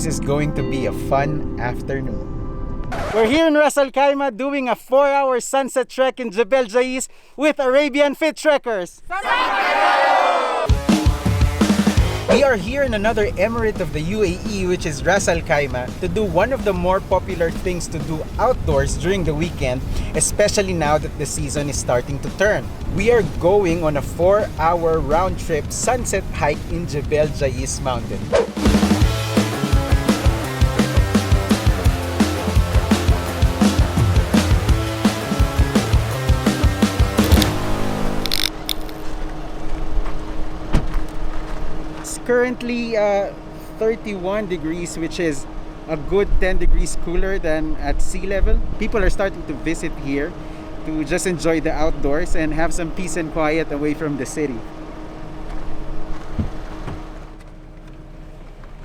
This is going to be a fun afternoon. We're here in Ras Al Khaimah doing a 4-hour sunset trek in Jebel Jais with Arabian Fitrekkers. We are here in another emirate of the UAE, which is Ras Al Khaimah, to do one of the more popular things to do outdoors during the weekend, especially now that the season is starting to turn. We are going on a 4-hour round-trip sunset hike in Jebel Jais Mountain. Currently 31 degrees, which is a good 10 degrees cooler than at sea level. People are starting to visit here to just enjoy the outdoors and have some peace and quiet away from the city.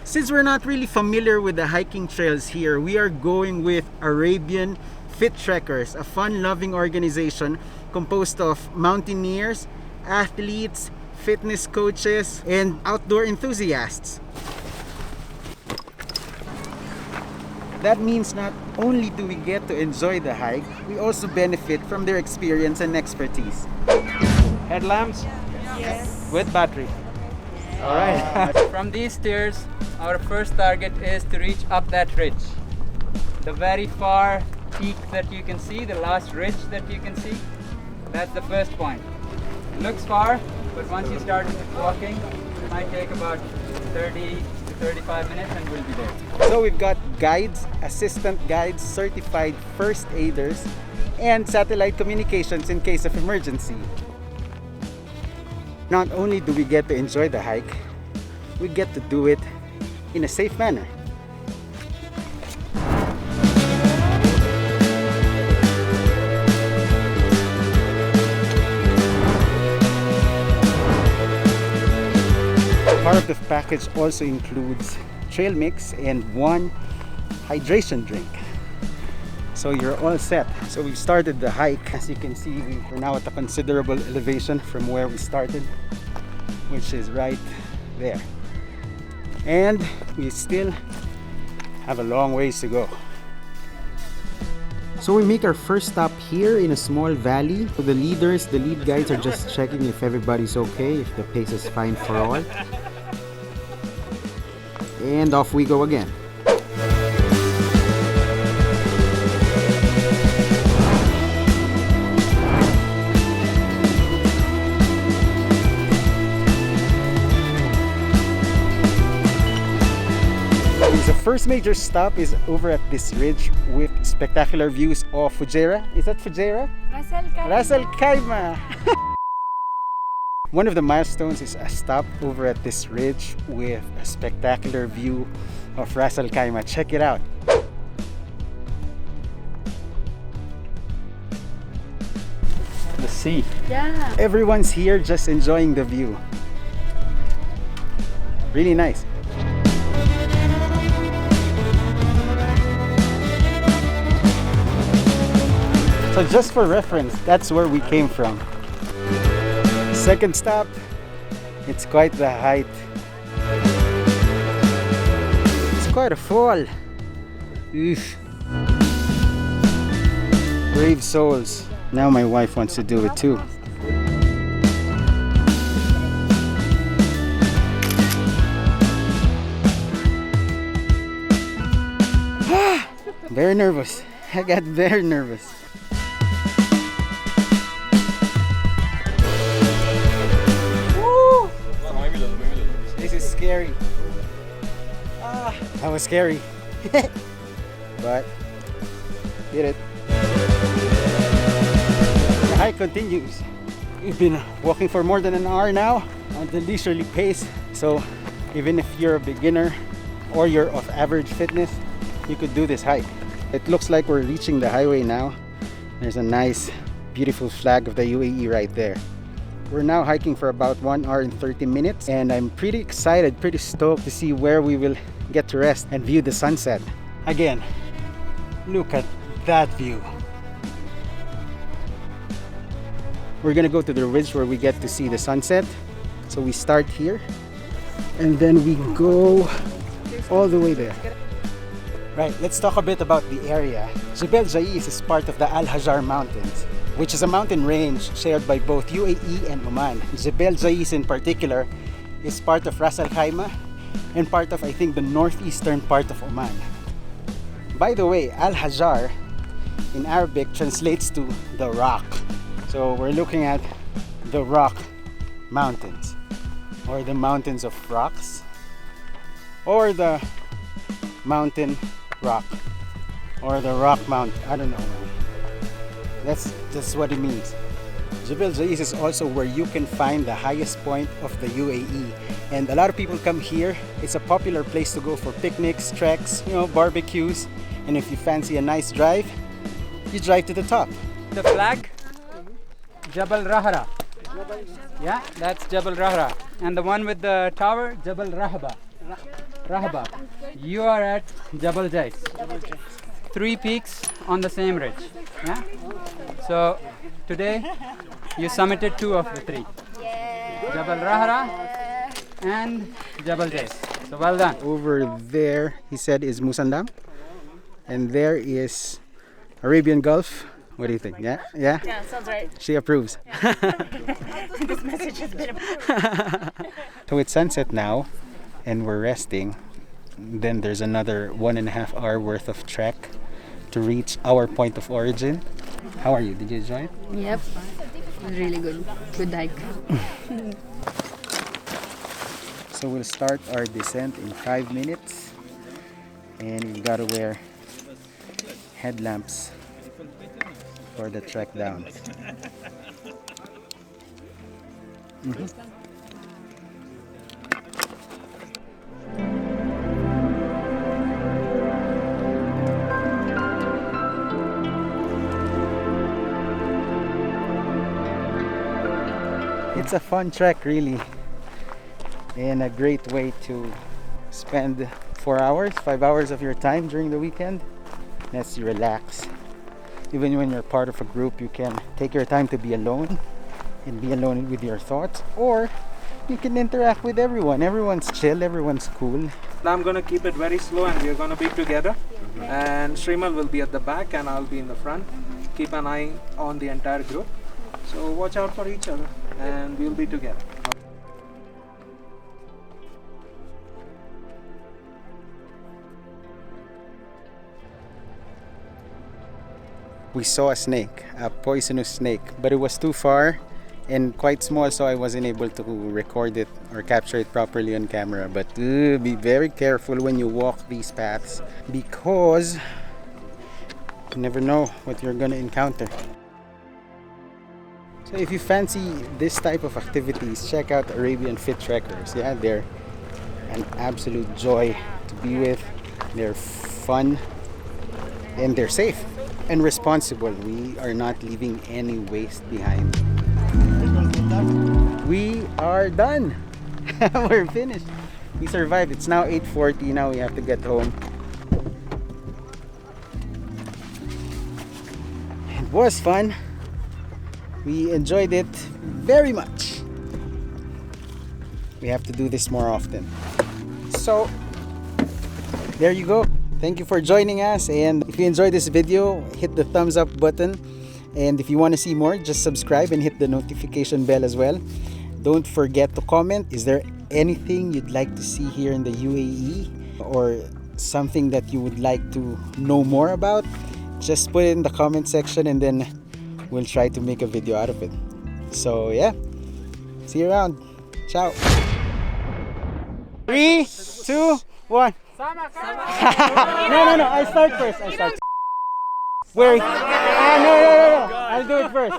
Since we're not really familiar with the hiking trails here, we are going with Arabian Fitrekkers, a fun-loving organization composed of mountaineers, athletes, fitness coaches, and outdoor enthusiasts. That means not only do we get to enjoy the hike, we also benefit from their experience and expertise. Headlamps? Yes. With battery. Alright. From these stairs, our first target is to reach up that ridge. The very far peak that you can see, the last ridge that you can see, that's the first point. It looks far, but once you start walking, it might take about 30 to 35 minutes and we'll be there. So we've got guides, assistant guides, certified first aiders, and satellite communications in case of emergency. Not only do we get to enjoy the hike, we get to do it in a safe manner. Part of the package also includes trail mix and one hydration drink. So you're all set. So we've started the hike. As you can see, we're now at a considerable elevation from where we started, which is right there. And we still have a long ways to go. So we make our first stop here in a small valley. So the lead guides are just checking if everybody's okay, if the pace is fine for all. And off we go again. The first major stop is over at this ridge with spectacular views of Fujairah. Is that Fujairah? Ras Al Khaimah. Ras Al Khaimah. One of the milestones is a stop over at this ridge with a spectacular view of Ras Al Khaimah. Check it out. The sea. Yeah. Everyone's here just enjoying the view. Really nice. So just for reference, that's where we came from. Second stop, it's quite the height. It's quite a fall. Oof. Brave souls. Now my wife wants to do it too. Very nervous. I got very nervous. This is scary. That was scary. But did it. The hike continues. We've been walking for more than an hour now on the leisurely pace. So even if you're a beginner or you're of average fitness, you could do this hike. It looks like we're reaching the highway now. There's a nice, beautiful flag of the UAE right there. We're now hiking for about 1 hour and 30 minutes, and I'm pretty excited, pretty stoked to see where we will get to rest and view the sunset. Again, look at that view. We're gonna go to the ridge where we get to see the sunset. So we start here, and then we go all the way there. Right, let's talk a bit about the area. Jebel Jais is part of the Al Hajar Mountains, which is a mountain range shared by both UAE and Oman. Jebel Jais in particular is part of Ras Al Khaimah and part of, I think, the northeastern part of Oman. By the way, Al Hajar in Arabic translates to the rock. So we're looking at the rock mountains, or the mountains of rocks, or the mountain rock, or the rock mountain. I don't know. That's what it means. Jebel Jais is also where you can find the highest point of the UAE, and a lot of people come here. It's a popular place to go for picnics, treks, barbecues, and if you fancy a nice drive, you drive to the top. The flag, Jebel Rahra. Yeah, that's Jebel Rahra. And the one with the tower, Jebel Rahba. You are at Jebel Jais. 3 peaks on the same ridge. Yeah. So today you summited 2 of the 3. Jebel Rahra and Jebel Jais. So well done. Over there, he said, is Musandam, and there is Arabian Gulf. What do you think? Yeah? Yeah, sounds right. She approves. This message has been approved. So it's sunset now, and we're resting. Then there's another 1.5 hour worth of trek to reach our point of origin. How are you? Did you enjoy it? Yep. It was really good. Good hike. So we'll start our descent in 5 minutes, and we've got to wear headlamps for the trek down. It's a fun trek, really, and a great way to spend 4 hours, 5 hours of your time during the weekend. Let's relax. Even when you're part of a group, you can take your time to be alone and be alone with your thoughts, or you can interact with everyone. Everyone's chill, everyone's cool. I'm going to keep it very slow, and we're going to be together, and Shrimal will be at the back and I'll be in the front. Keep an eye on the entire group, so watch out for each other and we'll be together. We saw a snake, a poisonous snake, but it was too far and quite small, so I wasn't able to record it or capture it properly on camera. But be very careful when you walk these paths, because you never know what you're gonna encounter. So if you fancy this type of activities, check out Arabian Fitrekkers. Yeah, they're an absolute joy to be with. They're fun and they're safe and responsible. We are not leaving any waste behind. We are done. We're finished. We survived. It's now 8:40. Now we have to get home. It was fun. We enjoyed it very much. We have to do this more often. So there you go. Thank you for joining us, and if you enjoyed this video, hit the thumbs up button, and if you want to see more, just subscribe and hit the notification bell as well. Don't forget to comment. Is there anything you'd like to see here in the UAE, or something that you would like to know more about? Just put it in the comment section, and then we'll try to make a video out of it. So yeah, see you around. Ciao. 3, 2, 1. No, I start first. Where? No. I'll do it first.